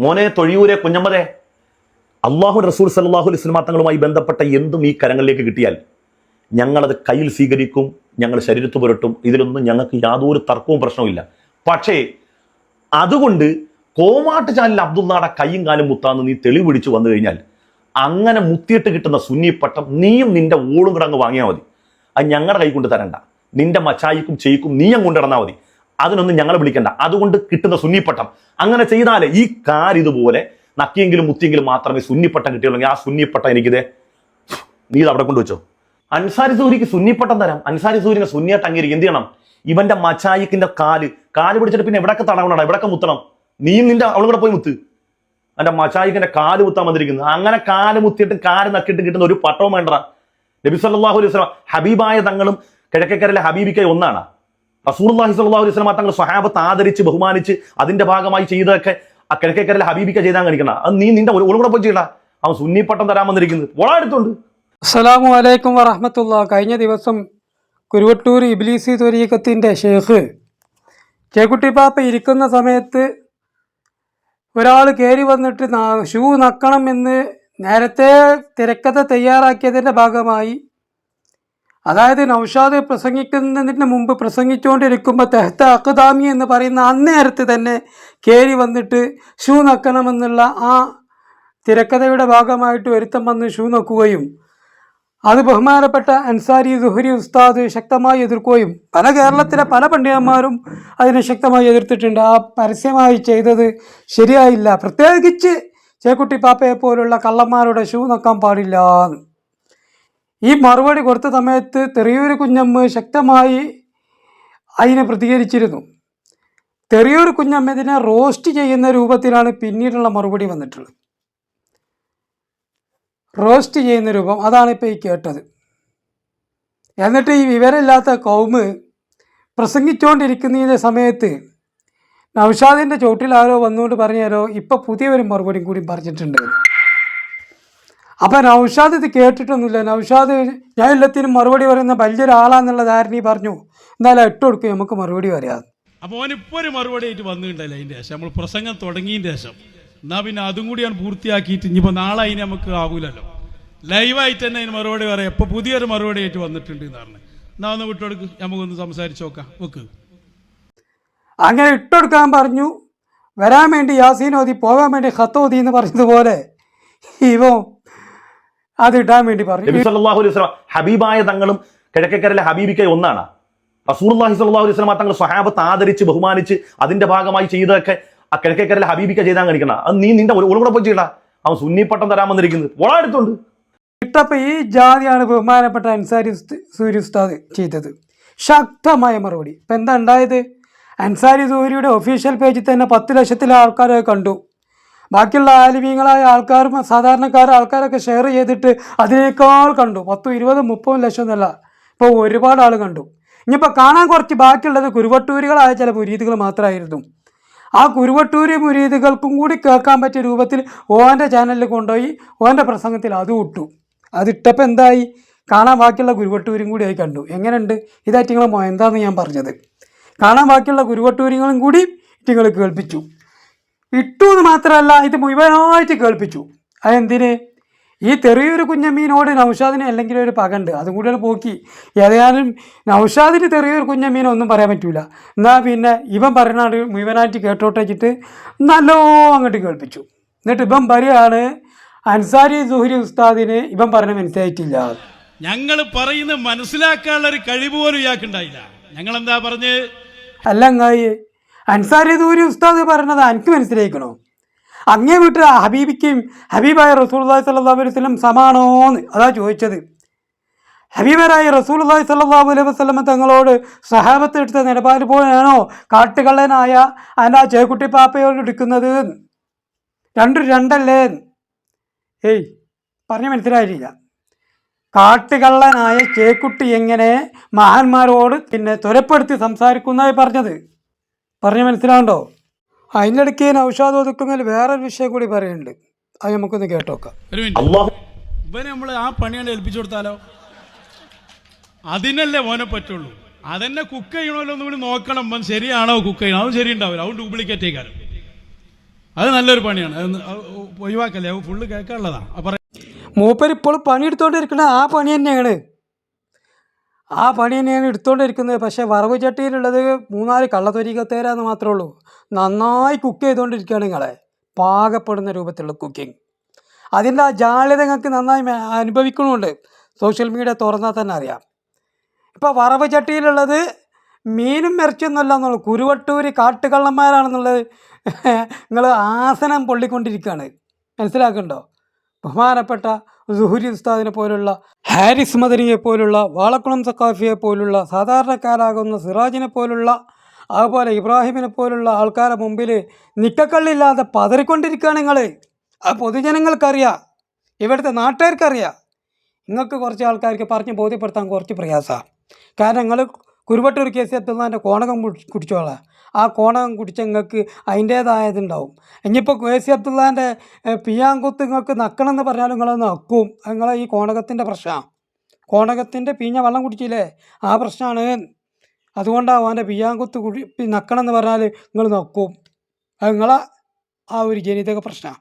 മോനെ തൊഴിയൂരെ കുഞ്ഞമ്മതെ, അള്ളാഹു റസൂൽ സല്ലല്ലാഹു അലൈഹി വസല്ലം തങ്ങളുമായി ബന്ധപ്പെട്ട എന്തും ഈ കരങ്ങളിലേക്ക് കിട്ടിയാൽ ഞങ്ങളത് കയ്യിൽ സ്വീകരിക്കും, ഞങ്ങൾ ശരീരത്ത് പുരട്ടും. ഇതിലൊന്നും ഞങ്ങൾക്ക് യാതൊരു തർക്കവും പ്രശ്നവുമില്ല. പക്ഷേ അതുകൊണ്ട് കോമാട്ട് ചാനൽ അബ്ദുള്ളയുടെ കൈയും കാലും മുത്താന്ന് നീ തെളിവ് പിടിച്ചു വന്നു കഴിഞ്ഞാൽ അങ്ങനെ മുത്തിയിട്ട് കിട്ടുന്ന സുന്നിപ്പട്ടം നീയും നിന്റെ ഓളും കൂടെ അങ്ങ് വാങ്ങിയാൽ മതി. അത് ഞങ്ങളുടെ കൈ കൊണ്ട് തരണ്ട. നിന്റെ മച്ചായിക്കും ചെയ്യിക്കും നീ അങ്ങ് കൊണ്ടിടന്നാൽ മതി. അതിനൊന്നും ഞങ്ങളെ വിളിക്കണ്ട. അതുകൊണ്ട് കിട്ടുന്ന സുന്നിപ്പട്ടം അങ്ങനെ ചെയ്താലേ ഈ ഇതുപോലെ നക്കിയെങ്കിലും മുത്തിയെങ്കിലും മാത്രമേ സുന്നിപ്പട്ടം കിട്ടിയുള്ളൂ. ആ സുന്നിപ്പട്ടം എനിക്കിതേ നീ ഇത് അവിടെ കൊണ്ടുവച്ചോ. അൻസാരി സൂരിക്ക് സുന്നിപ്പട്ടം തരാം. അൻസാരി സൂര്യനെ സുന്നിയായിട്ട് അംഗീകരിക്കും. എന്ത് ചെയ്യണം? ഇവന്റെ മച്ചായിക്കിന്റെ കാല് പിടിച്ചിട്ട് പിന്നെ എവിടൊക്കെ തടവണടാ, എവിടൊക്കെ മുത്തണം. നീയും നിന്റെ അവളും കൂടെ പോയി മുത്ത്. എന്റെ മച്ചായിക്കിന്റെ കാല് മുത്താൻ വന്നിരിക്കുന്നത്. അങ്ങനെ കാല് മുത്തിയിട്ട് കാല് നക്കിയിട്ട് കിട്ടുന്ന ഒരു പട്ടവും വേണ്ട. നബി സല്ലല്ലാഹു അലൈഹി വസല്ലം ഹബീബായ തങ്ങളും കിഴക്കേക്കരയിലെ ഹബീബിക്കായി ഒന്നാണ്. റസൂലുള്ളാഹി സ്വല്ലല്ലാഹു അലൈഹി വസല്ലം തങ്ങൾ സ്വഹാബത്ത് ആദരിച്ച് ബഹുമാനിച്ച് അതിന്റെ ഭാഗമായി ചെയ്തതൊക്കെ ആ കിഴക്കേക്കരയിലെ ഹബീബിക്ക ചെയ്താൽ കാണിക്കണം. അത് നീ നിന്റെ ഒളും കൂടെ പോയി ചെയ്യടാ. അവൻ സുന്നിപ്പട്ടം തരാൻ വന്നിരിക്കുന്നത് ഓളാടുത്തുണ്ട്. അസ്സലാമു അലൈക്കും വറഹ്മത്തുള്ളാഹി. കഴിഞ്ഞ ദിവസം കുരുവട്ടൂർ ഇബ്ലീസി ത്വരീഖത്തിന്റെ ഷെയ്ഖ് ചേക്കുട്ടി പാപ്പ ഇരിക്കുന്ന സമയത്ത് ഒരാൾ കയറി വന്നിട്ട് ഷൂ നക്കണം എന്ന് നേരത്തെ തിരക്കഥ തയ്യാറാക്കിയതിൻ്റെ ഭാഗമായി, അതായത് നൗഷാദ് പ്രസംഗിക്കുന്നതിന് മുമ്പ് പ്രസംഗിച്ചുകൊണ്ടിരിക്കുമ്പോൾ തെഹ്ത അഖ്ദാമി എന്ന് പറയുന്ന അന്നേരത്ത് തന്നെ കയറി വന്നിട്ട് ഷൂ നക്കണമെന്നുള്ള ആ തിരക്കഥയുടെ ഭാഗമായിട്ട് ഒരുത്തം വന്ന് ഷൂ നക്കുകയും അത് ബഹുമാനപ്പെട്ട അൻസാരി സുഹരി ഉസ്താദ് ശക്തമായി എതിർക്കുകയും കേരളത്തിലെ പല പണ്ഡിതന്മാരും അതിനെ ശക്തമായി എതിർത്തിട്ടുണ്ട്. ആ പരസ്യമായി ചെയ്തത് ശരിയായില്ല, പ്രത്യേകിച്ച് ചേക്കുട്ടി പാപ്പയെ പോലുള്ള കള്ളന്മാരുടെ ഷൂ നക്കാൻ പാടില്ല. ഈ മറുപടി കൊടുത്ത സമയത്ത് തെറിയൂർ കുഞ്ഞമ്മ ശക്തമായി അതിനെ പ്രതികരിച്ചിരുന്നു. തെറിയൂർ കുഞ്ഞമ്മ ഇതിനെ റോസ്റ്റ് ചെയ്യുന്ന രൂപത്തിലാണ് പിന്നീടുള്ള മറുപടി വന്നിട്ടുള്ളത്. റോസ്റ്റ് ചെയ്യുന്ന രൂപം അതാണ് ഇപ്പോൾ ഈ കേട്ടത്. എന്നിട്ട് ഈ വിവരമില്ലാത്ത കൗമ് പ്രസംഗിച്ചുകൊണ്ടിരിക്കുന്നതിൻ്റെ സമയത്ത് നൗഷാദിൻ്റെ ചോട്ടിൽ ആരോ വന്നുകൊണ്ട് പറഞ്ഞാലോ ഇപ്പം പുതിയൊരു മറുപടിയും കൂടി പറഞ്ഞിട്ടുണ്ട്. അപ്പം നൗഷാദ് ഇത് കേട്ടിട്ടൊന്നുമില്ല. നൗഷാദ് ഞാൻ എല്ലാത്തിനും മറുപടി പറയുന്ന വലിയൊരാളാന്നുള്ള ധാരണ പറഞ്ഞു. എന്നാലും ഇട്ട് കൊടുക്കും, നമുക്ക് മറുപടി പറയാം. അപ്പോൾ ഓനിപ്പോൾ ഒരു മറുപടി ആയിട്ട് വന്നിട്ടുണ്ടല്ലോ. അതിൻ്റെ ശേഷം നമ്മൾ പ്രസംഗം തുടങ്ങിയതിൻ്റെ ശേഷം എന്നാൽ പിന്നെ അതും കൂടി ഞാൻ പൂർത്തിയാക്കിയിട്ട് ഇനിയിപ്പോൾ നാളെ അതിന് നമുക്ക് ആകൂലല്ലോ. ലൈവായിട്ട് തന്നെ അതിന് മറുപടി പറയാം. ഇപ്പോൾ പുതിയൊരു മറുപടി ആയിട്ട് വന്നിട്ടുണ്ട് എന്ന് പറഞ്ഞു. എന്നാൽ ഒന്ന് വിട്ടുകൊടുക്ക്, നമുക്കൊന്ന് സംസാരിച്ച് നോക്കാം. വെക്ക്. അങ്ങനെ ഇട്ടുകൊടുക്കാൻ പറഞ്ഞു. വരാൻ വേണ്ടി യാസീൻ ഓതി, പോകാൻ വേണ്ടി ഖത്ത് ഓതി എന്ന് പറഞ്ഞതുപോലെ ഇവോ അത് ഇടാൻ വേണ്ടി പറഞ്ഞു. നബി സല്ലല്ലാഹു അലൈഹി വസല്ലം ഹബീബായ തങ്ങളും കിഴക്കേക്കരയിലെ ഹബീബിക്കായി ഒന്നാണ്. റസൂലുള്ളാഹി സ്വല്ലല്ലാഹു അലൈഹി വസല്ലം തങ്ങൾ സ്വഹാബത്ത് ആദരിച്ച് ബഹുമാനിച്ച് അതിന്റെ ഭാഗമായി ചെയ്തതൊക്കെ ആ കിഴക്കേക്കരയിലെ ഹബീബിക്ക ചെയ്താൽ കാണിക്കണം. അത് നീ നിന്റെ ഒളും കൂടെ പോയി ചെയ്യടാ. അവൻ സുന്നിപ്പട്ടം തരാൻ വന്നിരിക്കുന്നത് ഓളാടുത്തുണ്ട്. ഇട്ടപ്പോൾ ഈ ജാതിയാണ് ബഹുമാനപ്പെട്ട അൻസാരി സൂരി ഉസ്താദ് ചെയ്തത്. ശക്തമായ മറുപടി. ഇപ്പം എന്താ ഉണ്ടായത്? അൻസാരി സൂരിയുടെ ഒഫീഷ്യൽ പേജിൽ തന്നെ 10 ലക്ഷത്തിലെ ആൾക്കാരെ കണ്ടു. ബാക്കിയുള്ള ആലിമീങ്ങളായ ആൾക്കാരും സാധാരണക്കാർ ആൾക്കാരൊക്കെ ഷെയർ ചെയ്തിട്ട് അതിനേക്കാൾ കണ്ടു. 10, 20, 30 ലക്ഷം എന്നല്ല, ഇപ്പോൾ ഒരുപാട് ആൾ കണ്ടു. ഇനിയിപ്പോൾ കാണാൻ കുറച്ച് ബാക്കിയുള്ളത് കുരുവട്ടൂരികളായ ചില മുരീദുകൾ മാത്രമായിരുന്നു. ആ കുരുവട്ടൂരി മുരീദുകൾക്കും കൂടി കേൾക്കാൻ പറ്റിയ രൂപത്തിൽ ഓൻ്റെ ചാനലിൽ കൊണ്ടുപോയി ഓൻ്റെ പ്രസംഗത്തിൽ അതും ഇട്ടു. അതിട്ടപ്പോൾ എന്തായി? കാണാൻ ബാക്കിയുള്ള കുരുവട്ടൂരും കൂടി ആയി കണ്ടു. എങ്ങനെയുണ്ട്? ഇതായിട്ട് നിങ്ങൾ എന്താണെന്ന് ഞാൻ പറഞ്ഞത്. കാണാൻ ബാക്കിയുള്ള കുരുവട്ടൂരികളും കൂടി നിങ്ങൾ കേൾപ്പിച്ചു. ഇട്ടു എന്ന് മാത്രമല്ല, ഇത് മുഴുവനായിട്ട് കേൾപ്പിച്ചു. അതെന്തിന്? ഈ തെറിയൊരു കുഞ്ഞമ്മീനോട് നൗഷാദിന് അല്ലെങ്കിൽ ഒരു പകണ്ട്, അതും കൂടി പോക്കി. ഏതായാലും നൗഷാദിന് തെറിയൊരു കുഞ്ഞമ്മീനെ ഒന്നും പറയാൻ പറ്റൂല. എന്നാൽ പിന്നെ ഇവൻ പറയണാണ്ട് മുഴുവനായിട്ട് കേട്ടോട്ട് വെച്ചിട്ട് നല്ലോ അങ്ങോട്ട് കേൾപ്പിച്ചു. എന്നിട്ട് ഇവൻ പറയുകയാണ് അൻസാരി സുഹരി ഉസ്താദിന് ഇവൻ പറഞ്ഞ മനസ്സിലായിട്ടില്ല. ഞങ്ങൾ പറയുന്നത് മനസ്സിലാക്കാനുള്ള ഒരു കഴിവ് പോലും ഇയാൾക്കുണ്ടായില്ല. ഞങ്ങളെന്താ പറഞ്ഞ്? അല്ല അങ്ങായി അൻസാരി സുഹരി ഉസ്താദ് പറഞ്ഞത് എനിക്ക് മനസ്സിലായിക്കണോ? അങ്ങേ വീട്ടിൽ ഹബീബിക്കും ഹബീബായ റസൂലുള്ളാഹി സ്വല്ലല്ലാഹു അലൈഹി വസല്ലം സമാനോന്ന് അതാ ചോദിച്ചത്. ഹബീബരായ റസൂലുള്ളാഹി സ്വല്ലല്ലാഹു അലൈഹി വസല്ലം തങ്ങളോട് സഹാബത്ത് എടുത്ത നിലപാട് പോലെയാണോ കാട്ടുകള്ളനായ അതിൻ്റെ ആ ചേക്കുട്ടി പാപ്പയോട് എടുക്കുന്നത്? രണ്ടല്ലേ? ഏയ് പറഞ്ഞ് മനസ്സിലായില്ല. കാട്ടുകള്ളനായ ചേക്കുട്ടി എങ്ങനെ മഹാന്മാരോട് പിന്നെ ത്വരപ്പെടുത്തി സംസാരിക്കുന്നതായി പറഞ്ഞ് മനസ്സിലാവുണ്ടോ? അതിൻ്റെ ഇടയ്ക്ക് നൗഷാദ് ഒതുക്കുന്നതിൽ വേറൊരു വിഷയം കൂടി പറയുന്നുണ്ട്. അത് നമുക്കൊന്ന് കേട്ടോക്കാം. ഇവനെ നമ്മൾ ആ പണിയാണ് ഏൽപ്പിച്ചു കൊടുത്താലോ? അതിനല്ലേ മോനെ പറ്റുള്ളൂ. അതെന്നെ കുക്ക് ചെയ്യണമല്ലോ ഒന്നും കൂടി നോക്കണം. ശരിയാണോ കുക്ക് ചെയ്യണം? അതും ശരി ഉണ്ടാവില്ല. അതും ഡ്യൂപ്ലിക്കേറ്റ് ചെയ്യാനും അത് നല്ലൊരു പണിയാണ്. അത് ഒഴിവാക്കല്ലേ, അത് ഫുള്ള് കേൾക്കാനുള്ളതാണ്. അപ്പം മൂപ്പർ ഇപ്പോൾ പണിയെടുത്തുകൊണ്ടിരിക്കുന്ന ആ പണി തന്നെയാണ്, എടുത്തുകൊണ്ടിരിക്കുന്നത്. പക്ഷേ വറവ് ചട്ടിയിലുള്ളത് 3-4 കള്ളത്തൊരിക്കത്തേരാന്ന് മാത്രമേ ഉള്ളൂ. നന്നായി കുക്ക് ചെയ്തുകൊണ്ടിരിക്കുകയാണ് നിങ്ങളെ, പാകപ്പെടുന്ന രൂപത്തിലുള്ള കുക്കിംഗ്. അതിൻ്റെ ആ ജാള്യത നിങ്ങൾക്ക് നന്നായി അനുഭവിക്കണമുണ്ട്. സോഷ്യൽ മീഡിയ തുറന്നാൽ തന്നെ അറിയാം. ഇപ്പോൾ വറവ് ചട്ടിയിലുള്ളത് മീനും ഇറച്ചിയൊന്നുമല്ല എന്നുള്ളൂ, കുരുവട്ടൂര് കാട്ടുകള്ളന്മാരാണെന്നുള്ളത് നിങ്ങൾ ആസനം പൊള്ളിക്കൊണ്ടിരിക്കുകയാണ്. മനസ്സിലാക്കുന്നുണ്ടോ? ബഹുമാനപ്പെട്ട സുഹൂരി ഉസ്താദിനെ പോലുള്ള, ഹാരിസ് മദനിയെ പോലുള്ള, വാളക്കുളം സക്കാഫിയെ പോലുള്ള, സാധാരണക്കാരാകുന്ന സിറാജിനെ പോലുള്ള, അതുപോലെ ഇബ്രാഹിമിനെ പോലുള്ള ആൾക്കാരെ മുമ്പിൽ നിക്കക്കള്ളില്ലാതെ പതറിക്കൊണ്ടിരിക്കുകയാണ് നിങ്ങൾ. ആ പൊതുജനങ്ങൾക്കറിയാം, ഇവിടുത്തെ നാട്ടുകാർക്കറിയാം. നിങ്ങൾക്ക് കുറച്ച് ആൾക്കാർക്ക് പറഞ്ഞ് ബോധ്യപ്പെടുത്താൻ കുറച്ച് പ്രയാസമാണ്. കാരണം നിങ്ങൾ കുരുവട്ടൂർ KC അബ്ദുള്ളാൻ്റെ കോണകം കുടിച്ചോളാം. ആ കോണകം കുടിച്ച നിങ്ങൾക്ക് അതിൻ്റേതായതുണ്ടാവും. ഇനിയിപ്പോൾ KC അബ്ദുള്ളാൻ്റെ പിയാങ്കുത്ത് നിങ്ങൾക്ക് നക്കണമെന്ന് പറഞ്ഞാലും നിങ്ങളത് നക്കും. നിങ്ങളെ ഈ കോണകത്തിൻ്റെ പ്രശ്നമാണ്. കോണകത്തിൻ്റെ പീഞ്ഞ വെള്ളം കുടിച്ചില്ലേ, ആ പ്രശ്നമാണ്. അതുകൊണ്ടാണ് അവൻ്റെ പിയാങ്കുത്ത് നക്കണമെന്ന് പറഞ്ഞാൽ നിങ്ങൾ നക്കും. അത് നിങ്ങളെ ആ ഒരു ജനിതക പ്രശ്നമാണ്.